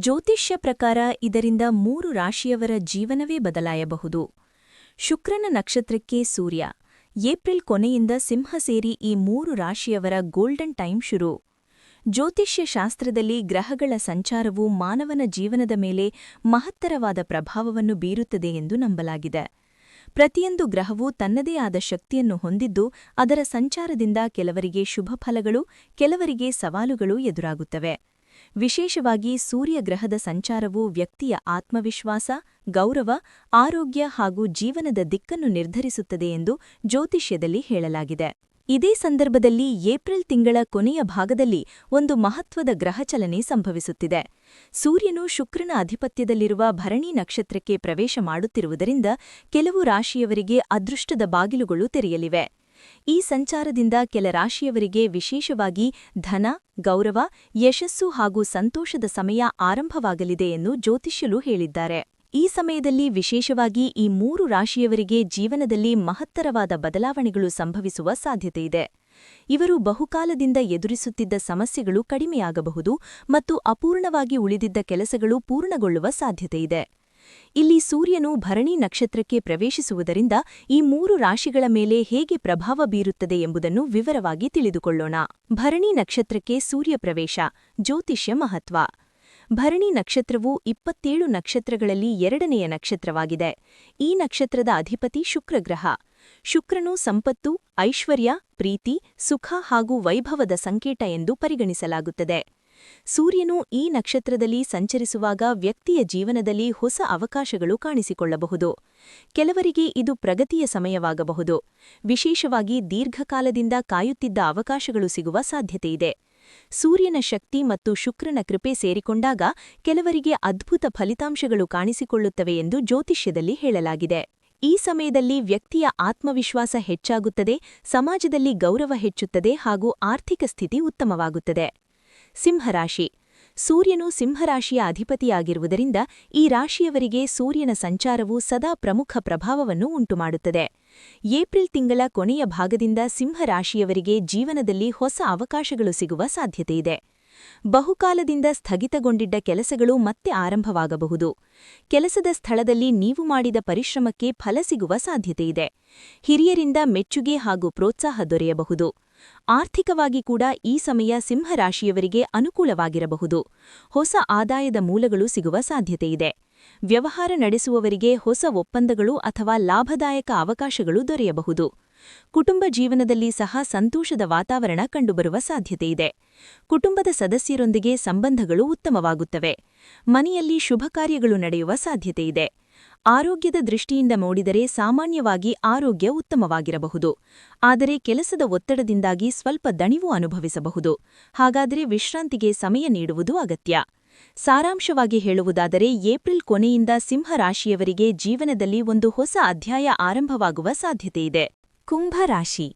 ಜ್ಯೋತಿಷ್ಯ ಪ್ರಕಾರ ಇದರಿಂದ 3 ರಾಶಿಯವರ ಜೀವನವೇ ಬದಲಾಯಬಹುದು. ಶುಕ್ರನ ನಕ್ಷತ್ರಕ್ಕೆ ಸೂರ್ಯ. ಏಪ್ರಿಲ್ ಕೊನೆಯಿಂದ ಸಿಂಹ ಸೇರಿ ಈ 3 ರಾಶಿಯವರ ಗೋಲ್ಡನ್ ಟೈಮ್ ಶುರು. ಜ್ಯೋತಿಷ್ಯ ಶಾಸ್ತ್ರದಲ್ಲಿ ಗ್ರಹಗಳ ಸಂಚಾರವು ಮಾನವನ ಜೀವನದ ಮೇಲೆ ಮಹತ್ತರವಾದ ಪ್ರಭಾವವನ್ನು ಬೀರುತ್ತದೆ ಎಂದು ನಂಬಲಾಗಿದೆ. ಪ್ರತಿಯೊಂದು ಗ್ರಹವೂ ತನ್ನದೇ ಆದ ಶಕ್ತಿಯನ್ನು ಹೊಂದಿದ್ದು, ಅದರ ಸಂಚಾರದಿಂದ ಕೆಲವರಿಗೆ ಶುಭ ಫಲಗಳು, ಕೆಲವರಿಗೆ ಸವಾಲುಗಳು ಎದುರಾಗುತ್ತವೆ. ವಿಶೇಷವಾಗಿ ಸೂರ್ಯ ಗ್ರಹದ ಸಂಚಾರವು ವ್ಯಕ್ತಿಯ ಆತ್ಮವಿಶ್ವಾಸ, ಗೌರವ, ಆರೋಗ್ಯ ಹಾಗೂ ಜೀವನದ ದಿಕ್ಕನ್ನು ನಿರ್ಧರಿಸುತ್ತದೆ ಎಂದು ಜ್ಯೋತಿಷ್ಯದಲ್ಲಿ ಹೇಳಲಾಗಿದೆ. ಇದೇ ಸಂದರ್ಭದಲ್ಲಿ ಏಪ್ರಿಲ್ ತಿಂಗಳ ಕೊನೆಯ ಭಾಗದಲ್ಲಿ ಒಂದು ಮಹತ್ವದ ಗ್ರಹಚಲನೆ ಸಂಭವಿಸುತ್ತಿದೆ. ಸೂರ್ಯನು ಶುಕ್ರನ ಅಧಿಪತ್ಯದಲ್ಲಿರುವ ಭರಣಿ ನಕ್ಷತ್ರಕ್ಕೆ ಪ್ರವೇಶ ಮಾಡುತ್ತಿರುವುದರಿಂದ ಕೆಲವು ರಾಶಿಯವರಿಗೆ ಅದೃಷ್ಟದ ಬಾಗಿಲುಗಳು ತೆರೆಯಲಿವೆ. ಈ ಸಂಚಾರದಿಂದ ಕೆಲ ರಾಶಿಯವರಿಗೆ ವಿಶೇಷವಾಗಿ ಧನ, ಗೌರವ, ಯಶಸ್ಸು ಹಾಗೂ ಸಂತೋಷದ ಸಮಯ ಆರಂಭವಾಗಲಿದೆ ಎಂದು ಜ್ಯೋತಿಷ್ಯರು ಹೇಳಿದ್ದಾರೆ. ಈ ಸಮಯದಲ್ಲಿ ವಿಶೇಷವಾಗಿ ಈ 3 ರಾಶಿಯವರಿಗೆ ಜೀವನದಲ್ಲಿ ಮಹತ್ತರವಾದ ಬದಲಾವಣೆಗಳು ಸಂಭವಿಸುವ ಸಾಧ್ಯತೆಯಿದೆ. ಇವರು ಬಹುಕಾಲದಿಂದ ಎದುರಿಸುತ್ತಿದ್ದ ಸಮಸ್ಯೆಗಳು ಕಡಿಮೆಯಾಗಬಹುದು ಮತ್ತು ಅಪೂರ್ಣವಾಗಿ ಉಳಿದಿದ್ದ ಕೆಲಸಗಳು ಪೂರ್ಣಗೊಳ್ಳುವ ಸಾಧ್ಯತೆಯಿದೆ. ಇಲ್ಲಿ ಸೂರ್ಯನು ಭರಣಿ ನಕ್ಷತ್ರಕ್ಕೆ ಪ್ರವೇಶಿಸುವುದರಿಂದ ಈ 3 ರಾಶಿಗಳ ಮೇಲೆ ಹೇಗೆ ಪ್ರಭಾವ ಬೀರುತ್ತದೆ ಎಂಬುದನ್ನು ವಿವರವಾಗಿ ತಿಳಿದುಕೊಳ್ಳೋಣ. ಭರಣಿ ನಕ್ಷತ್ರಕ್ಕೆ ಸೂರ್ಯ ಪ್ರವೇಶ. ಜ್ಯೋತಿಷ್ಯ ಮಹತ್ವ. ಭರಣಿ ನಕ್ಷತ್ರವು 27 ನಕ್ಷತ್ರಗಳಲ್ಲಿ 2ನೆಯ ನಕ್ಷತ್ರವಾಗಿದೆ. ಈ ನಕ್ಷತ್ರದ ಅಧಿಪತಿ ಶುಕ್ರಗ್ರಹ. ಶುಕ್ರನು ಸಂಪತ್ತು, ಐಶ್ವರ್ಯ, ಪ್ರೀತಿ, ಸುಖ ಹಾಗೂ ವೈಭವದ ಸಂಕೇತ ಎಂದು ಪರಿಗಣಿಸಲಾಗುತ್ತದೆ. ಸೂರ್ಯನು ಈ ನಕ್ಷತ್ರದಲ್ಲಿ ಸಂಚರಿಸುವಾಗ ವ್ಯಕ್ತಿಯ ಜೀವನದಲ್ಲಿ ಹೊಸ ಅವಕಾಶಗಳು ಕಾಣಿಸಿಕೊಳ್ಳಬಹುದು. ಕೆಲವರಿಗೆ ಇದು ಪ್ರಗತಿಯ ಸಮಯವಾಗಬಹುದು. ವಿಶೇಷವಾಗಿ ದೀರ್ಘಕಾಲದಿಂದ ಕಾಯುತ್ತಿದ್ದ ಅವಕಾಶಗಳು ಸಿಗುವ ಸಾಧ್ಯತೆಯಿದೆ. ಸೂರ್ಯನ ಶಕ್ತಿ ಮತ್ತು ಶುಕ್ರನ ಕೃಪೆ ಸೇರಿಕೊಂಡಾಗ ಕೆಲವರಿಗೆ ಅದ್ಭುತ ಫಲಿತಾಂಶಗಳು ಕಾಣಿಸಿಕೊಳ್ಳುತ್ತವೆ ಎಂದು ಜ್ಯೋತಿಷ್ಯದಲ್ಲಿ ಹೇಳಲಾಗಿದೆ. ಈ ಸಮಯದಲ್ಲಿ ವ್ಯಕ್ತಿಯ ಆತ್ಮವಿಶ್ವಾಸ ಹೆಚ್ಚಾಗುತ್ತದೆ, ಸಮಾಜದಲ್ಲಿ ಗೌರವ ಹೆಚ್ಚುತ್ತದೆ ಹಾಗೂ ಆರ್ಥಿಕ ಸ್ಥಿತಿ ಉತ್ತಮವಾಗುತ್ತದೆ. ಸಿಂಹರಾಶಿ. ಸೂರ್ಯನು ಸಿಂಹರಾಶಿಯ ಅಧಿಪತಿಯಾಗಿರುವುದರಿಂದ ಈ ರಾಶಿಯವರಿಗೆ ಸೂರ್ಯನ ಸಂಚಾರವು ಸದಾ ಪ್ರಮುಖ ಪ್ರಭಾವವನ್ನು ಉಂಟುಮಾಡುತ್ತದೆ. ಏಪ್ರಿಲ್ ತಿಂಗಳ ಕೊನೆಯ ಭಾಗದಿಂದ ಸಿಂಹರಾಶಿಯವರಿಗೆ ಜೀವನದಲ್ಲಿ ಹೊಸ ಅವಕಾಶಗಳು ಸಿಗುವ ಸಾಧ್ಯತೆಯಿದೆ. ಬಹುಕಾಲದಿಂದ ಸ್ಥಗಿತಗೊಂಡಿದ್ದ ಕೆಲಸಗಳು ಮತ್ತೆ ಆರಂಭವಾಗಬಹುದು. ಕೆಲಸದ ಸ್ಥಳದಲ್ಲಿ ನೀವು ಮಾಡಿದ ಪರಿಶ್ರಮಕ್ಕೆ ಫಲ ಸಿಗುವ ಸಾಧ್ಯತೆಯಿದೆ. ಹಿರಿಯರಿಂದ ಮೆಚ್ಚುಗೆ ಹಾಗೂ ಪ್ರೋತ್ಸಾಹ ದೊರೆಯಬಹುದು. ಆರ್ಥಿಕವಾಗಿ ಕೂಡ ಈ ಸಮಯ ಸಿಂಹರಾಶಿಯವರಿಗೆ ಅನುಕೂಲವಾಗಿರಬಹುದು. ಹೊಸ ಆದಾಯದ ಮೂಲಗಳು ಸಿಗುವ ಸಾಧ್ಯತೆಯಿದೆ. ವ್ಯವಹಾರ ನಡೆಸುವವರಿಗೆ ಹೊಸ ಒಪ್ಪಂದಗಳು ಅಥವಾ ಲಾಭದಾಯಕ ಅವಕಾಶಗಳು ದೊರೆಯಬಹುದು. ಕುಟುಂಬ ಜೀವನದಲ್ಲಿ ಸಹ ಸಂತೋಷದ ವಾತಾವರಣ ಕಂಡುಬರುವ ಸಾಧ್ಯತೆಯಿದೆ. ಕುಟುಂಬದ ಸದಸ್ಯರೊಂದಿಗೆ ಸಂಬಂಧಗಳು ಉತ್ತಮವಾಗುತ್ತವೆ. ಮನೆಯಲ್ಲಿ ಶುಭ ಕಾರ್ಯಗಳು ನಡೆಯುವ ಸಾಧ್ಯತೆಯಿದೆ. ಆರೋಗ್ಯದ ದೃಷ್ಟಿಯಿಂದ ನೋಡಿದರೆ ಸಾಮಾನ್ಯವಾಗಿ ಆರೋಗ್ಯ ಉತ್ತಮವಾಗಿರಬಹುದು. ಆದರೆ ಕೆಲಸದ ಒತ್ತಡದಿಂದಾಗಿ ಸ್ವಲ್ಪ ದಣಿವು ಅನುಭವಿಸಬಹುದು. ಹಾಗಾದರೆ ವಿಶ್ರಾಂತಿಗೆ ಸಮಯ ನೀಡುವುದು ಅಗತ್ಯ. ಸಾರಾಂಶವಾಗಿ ಹೇಳುವುದಾದರೆ ಏಪ್ರಿಲ್ ಕೊನೆಯಿಂದ ಸಿಂಹರಾಶಿಯವರಿಗೆ ಜೀವನದಲ್ಲಿ ಒಂದು ಹೊಸ ಅಧ್ಯಾಯ ಆರಂಭವಾಗುವ ಸಾಧ್ಯತೆಯಿದೆ. ಕುಂಭರಾಶಿ.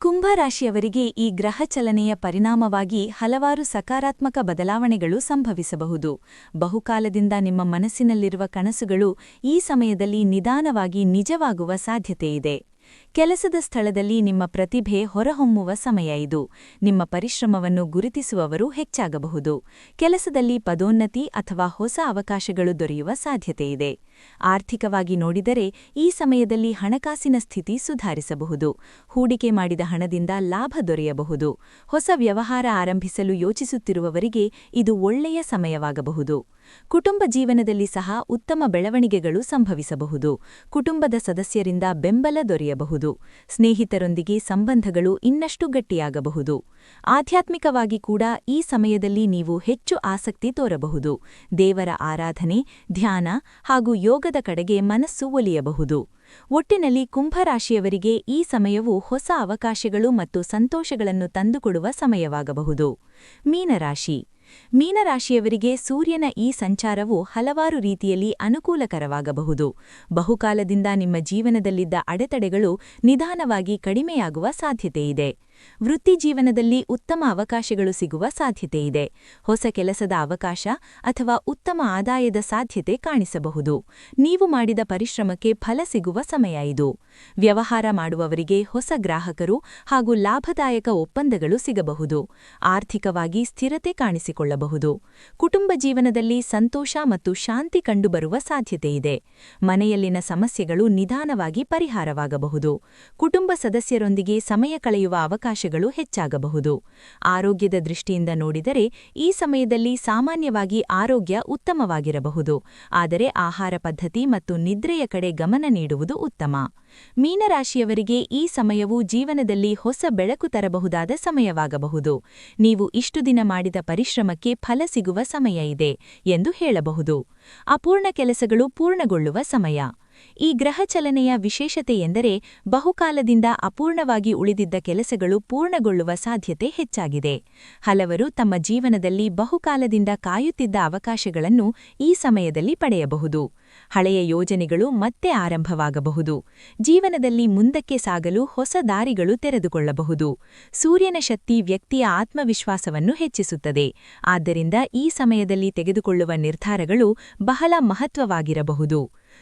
ಕುಂಭರಾಶಿಯವರಿಗೆ ಈ ಗ್ರಹಚಲನೆಯ ಪರಿಣಾಮವಾಗಿ ಹಲವಾರು ಸಕಾರಾತ್ಮಕ ಬದಲಾವಣೆಗಳು ಸಂಭವಿಸಬಹುದು. ಬಹುಕಾಲದಿಂದ ನಿಮ್ಮ ಮನಸ್ಸಿನಲ್ಲಿರುವ ಕನಸುಗಳು ಈ ಸಮಯದಲ್ಲಿ ನಿಧಾನವಾಗಿ ನಿಜವಾಗುವ ಸಾಧ್ಯತೆಯಿದೆ. ಕೆಲಸದ ಸ್ಥಳದಲ್ಲಿ ನಿಮ್ಮ ಪ್ರತಿಭೆ ಹೊರಹೊಮ್ಮುವ ಸಮಯ ಇದು. ನಿಮ್ಮ ಪರಿಶ್ರಮವನ್ನು ಗುರುತಿಸುವವರು ಹೆಚ್ಚಾಗಬಹುದು. ಕೆಲಸದಲ್ಲಿ ಪದೋನ್ನತಿ ಅಥವಾ ಹೊಸ ಅವಕಾಶಗಳು ದೊರೆಯುವ ಸಾಧ್ಯತೆಯಿದೆ. ಆರ್ಥಿಕವಾಗಿ ನೋಡಿದರೆ ಈ ಸಮಯದಲ್ಲಿ ಹಣಕಾಸಿನ ಸ್ಥಿತಿ ಸುಧಾರಿಸಬಹುದು. ಹೂಡಿಕೆ ಮಾಡಿದ ಹಣದಿಂದ ಲಾಭ ದೊರೆಯಬಹುದು. ಹೊಸ ವ್ಯವಹಾರ ಆರಂಭಿಸಲು ಯೋಚಿಸುತ್ತಿರುವವರಿಗೆ ಇದು ಒಳ್ಳೆಯ ಸಮಯವಾಗಬಹುದು. ಕುಟುಂಬ ಜೀವನದಲ್ಲಿ ಸಹ ಉತ್ತಮ ಬೆಳವಣಿಗೆಗಳು ಸಂಭವಿಸಬಹುದು. ಕುಟುಂಬದ ಸದಸ್ಯರಿಂದ ಬೆಂಬಲ ದೊರೆಯಬಹುದು. ಸ್ನೇಹಿತರೊಂದಿಗೆ ಸಂಬಂಧಗಳು ಇನ್ನಷ್ಟು ಗಟ್ಟಿಯಾಗಬಹುದು. ಆಧ್ಯಾತ್ಮಿಕವಾಗಿ ಕೂಡ ಈ ಸಮಯದಲ್ಲಿ ನೀವು ಹೆಚ್ಚು ಆಸಕ್ತಿ ತೋರಬಹುದು. ದೇವರ ಆರಾಧನೆ, ಧ್ಯಾನ ಹಾಗೂ ಯೋಗದ ಕಡೆಗೆ ಮನಸ್ಸು ಒಲಿಯಬಹುದು. ಒಟ್ಟಿನಲ್ಲಿ ಕುಂಭರಾಶಿಯವರಿಗೆ ಈ ಸಮಯವು ಹೊಸ ಅವಕಾಶಗಳು ಮತ್ತು ಸಂತೋಷಗಳನ್ನು ತಂದುಕೊಡುವ ಸಮಯವಾಗಬಹುದು. ಮೀನರಾಶಿ. ಮೀನರಾಶಿಯವರಿಗೆ ಸೂರ್ಯನ ಈ ಸಂಚಾರವು ಹಲವಾರು ರೀತಿಯಲ್ಲಿ ಅನುಕೂಲಕರವಾಗಬಹುದು. ಬಹುಕಾಲದಿಂದ ನಿಮ್ಮ ಜೀವನದಲ್ಲಿದ್ದ ಅಡೆತಡೆಗಳು ನಿಧಾನವಾಗಿ ಕಡಿಮೆಯಾಗುವ ಸಾಧ್ಯತೆಯಿದೆ. ವೃತ್ತಿಜೀವನದಲ್ಲಿ ಉತ್ತಮ ಅವಕಾಶಗಳು ಸಿಗುವ ಸಾಧ್ಯತೆಯಿದೆ. ಹೊಸ ಕೆಲಸದ ಅವಕಾಶ ಅಥವಾ ಉತ್ತಮ ಆದಾಯದ ಸಾಧ್ಯತೆ ಕಾಣಿಸಬಹುದು. ನೀವು ಮಾಡಿದ ಪರಿಶ್ರಮಕ್ಕೆ ಫಲ ಸಿಗುವ ಸಮಯ ಇದು. ವ್ಯವಹಾರ ಮಾಡುವವರಿಗೆ ಹೊಸ ಗ್ರಾಹಕರು ಹಾಗೂ ಲಾಭದಾಯಕ ಒಪ್ಪಂದಗಳು ಸಿಗಬಹುದು. ಆರ್ಥಿಕವಾಗಿ ಸ್ಥಿರತೆ ಕಾಣಿಸಿಕೊಳ್ಳಬಹುದು. ಕುಟುಂಬ ಜೀವನದಲ್ಲಿ ಸಂತೋಷ ಮತ್ತು ಶಾಂತಿ ಕಂಡುಬರುವ ಸಾಧ್ಯತೆಯಿದೆ. ಮನೆಯಲ್ಲಿನ ಸಮಸ್ಯೆಗಳು ನಿಧಾನವಾಗಿ ಪರಿಹಾರವಾಗಬಹುದು. ಕುಟುಂಬ ಸದಸ್ಯರೊಂದಿಗೆ ಸಮಯ ಕಳೆಯುವ ಅವಕಾಶಗಳು ಹೆಚ್ಚಾಗಬಹುದು. ಆರೋಗ್ಯದ ದೃಷ್ಟಿಯಿಂದ ನೋಡಿದರೆ ಈ ಸಮಯದಲ್ಲಿ ಸಾಮಾನ್ಯವಾಗಿ ಆರೋಗ್ಯ ಉತ್ತಮವಾಗಿರಬಹುದು, ಆದರೆ ಆಹಾರ ಪದ್ಧತಿ ಮತ್ತು ನಿದ್ರೆಯ ಕಡೆ ಗಮನ ನೀಡುವುದು ಉತ್ತಮ. ಮೀನರಾಶಿಯವರಿಗೆ ಈ ಸಮಯವು ಜೀವನದಲ್ಲಿ ಹೊಸ ಬೆಳಕು ತರಬಹುದಾದ ಸಮಯವಾಗಬಹುದು. ನೀವು ಇಷ್ಟು ದಿನ ಮಾಡಿದ ಪರಿಶ್ರಮಕ್ಕೆ ಫಲ ಸಿಗುವ ಸಮಯ ಇದೆ ಎಂದು ಹೇಳಬಹುದು. ಅಪೂರ್ಣ ಕೆಲಸಗಳು ಪೂರ್ಣಗೊಳ್ಳುವ ಸಮಯ. ಈ ಗ್ರಹಚಲನೆಯ ವಿಶೇಷತೆ ಎಂದರೆ ಬಹುಕಾಲದಿಂದ ಅಪೂರ್ಣವಾಗಿ ಉಳಿದಿದ್ದ ಕೆಲಸಗಳು ಪೂರ್ಣಗೊಳ್ಳುವ ಸಾಧ್ಯತೆ ಹೆಚ್ಚಾಗಿದೆ. ಹಲವರು ತಮ್ಮ ಜೀವನದಲ್ಲಿ ಬಹುಕಾಲದಿಂದ ಕಾಯುತ್ತಿದ್ದ ಅವಕಾಶಗಳನ್ನು ಈ ಸಮಯದಲ್ಲಿ ಪಡೆಯಬಹುದು. ಹಳೆಯ ಯೋಜನೆಗಳು ಮತ್ತೆ ಆರಂಭವಾಗಬಹುದು. ಜೀವನದಲ್ಲಿ ಮುಂದಕ್ಕೆ ಸಾಗಲು ಹೊಸ ದಾರಿಗಳು ತೆರೆದುಕೊಳ್ಳಬಹುದು. ಸೂರ್ಯನ ಶಕ್ತಿ ವ್ಯಕ್ತಿಯ ಆತ್ಮವಿಶ್ವಾಸವನ್ನು ಹೆಚ್ಚಿಸುತ್ತದೆ. ಆದ್ದರಿಂದ ಈ ಸಮಯದಲ್ಲಿ ತೆಗೆದುಕೊಳ್ಳುವ ನಿರ್ಧಾರಗಳು ಬಹಳ ಮಹತ್ವವಾಗಿರಬಹುದು.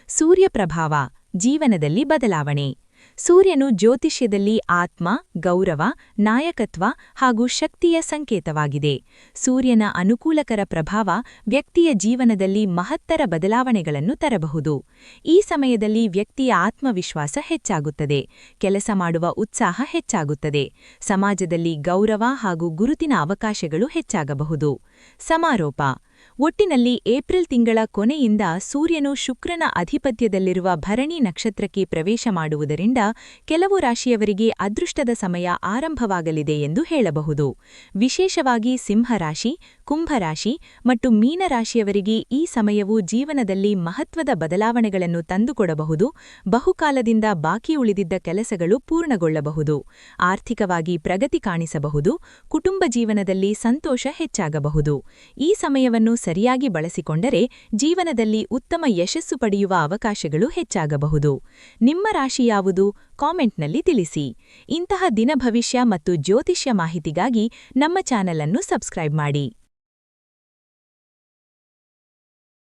ಸೂರ್ಯ ಪ್ರಭಾವ, ಜೀವನದಲ್ಲಿ ಬದಲಾವಣೆ. ಸೂರ್ಯನು ಜ್ಯೋತಿಷ್ಯದಲ್ಲಿ ಆತ್ಮ, ಗೌರವ, ನಾಯಕತ್ವ ಹಾಗೂ ಶಕ್ತಿಯ ಸಂಕೇತವಾಗಿದೆ. ಸೂರ್ಯನ ಅನುಕೂಲಕರ ಪ್ರಭಾವ ವ್ಯಕ್ತಿಯ ಜೀವನದಲ್ಲಿ ಮಹತ್ತರ ಬದಲಾವಣೆಗಳನ್ನು ತರಬಹುದು. ಈ ಸಮಯದಲ್ಲಿ ವ್ಯಕ್ತಿಯ ಆತ್ಮವಿಶ್ವಾಸ ಹೆಚ್ಚಾಗುತ್ತದೆ. ಕೆಲಸ ಮಾಡುವ ಉತ್ಸಾಹ ಹೆಚ್ಚಾಗುತ್ತದೆ. ಸಮಾಜದಲ್ಲಿ ಗೌರವ ಹಾಗೂ ಗುರುತಿನ ಅವಕಾಶಗಳು ಹೆಚ್ಚಾಗಬಹುದು. ಸಮಾರೋಪ. ಒಟ್ಟಿನಲ್ಲಿ ಏಪ್ರಿಲ್ ತಿಂಗಳ ಕೊನೆಯಿಂದ ಸೂರ್ಯನು ಶುಕ್ರನ ಅಧಿಪತ್ಯದಲ್ಲಿರುವ ಭರಣಿ ನಕ್ಷತ್ರಕ್ಕೆ ಪ್ರವೇಶ ಮಾಡುವುದರಿಂದ ಕೆಲವು ರಾಶಿಯವರಿಗೆ ಅದೃಷ್ಟದ ಸಮಯ ಆರಂಭವಾಗಲಿದೆ ಎಂದು ಹೇಳಬಹುದು. ವಿಶೇಷವಾಗಿ ಸಿಂಹರಾಶಿ, ಕುಂಭರಾಶಿ ಮತ್ತು ಮೀನರಾಶಿಯವರಿಗೆ ಈ ಸಮಯವು ಜೀವನದಲ್ಲಿ ಮಹತ್ವದ ಬದಲಾವಣೆಗಳನ್ನು ತಂದುಕೊಡಬಹುದು. ಬಹುಕಾಲದಿಂದ ಬಾಕಿ ಉಳಿದಿದ್ದ ಕೆಲಸಗಳು ಪೂರ್ಣಗೊಳ್ಳಬಹುದು. ಆರ್ಥಿಕವಾಗಿ ಪ್ರಗತಿ ಕಾಣಿಸಬಹುದು. ಕುಟುಂಬ ಜೀವನದಲ್ಲಿ ಸಂತೋಷ ಹೆಚ್ಚಾಗಬಹುದು. ಈ ಸಮಯವನ್ನು ಸರಿಯಾಗಿ ಬಳಸಿಕೊಂಡರೆ ಜೀವನದಲ್ಲಿ ಉತ್ತಮ ಯಶಸ್ಸು ಪಡೆಯುವ ಅವಕಾಶಗಳು ಹೆಚ್ಚಾಗಬಹುದು. ನಿಮ್ಮ ರಾಶಿ ಯಾವುದು? ಕಾಮೆಂಟ್ನಲ್ಲಿ ತಿಳಿಸಿ. ಇಂತಹ ದಿನ ಭವಿಷ್ಯ ಮತ್ತು ಜ್ಯೋತಿಷ್ಯ ಮಾಹಿತಿಗಾಗಿ ನಮ್ಮ ಚಾನೆಲ್ ಅನ್ನು ಸಬ್ಸ್ಕ್ರೈಬ್ ಮಾಡಿ.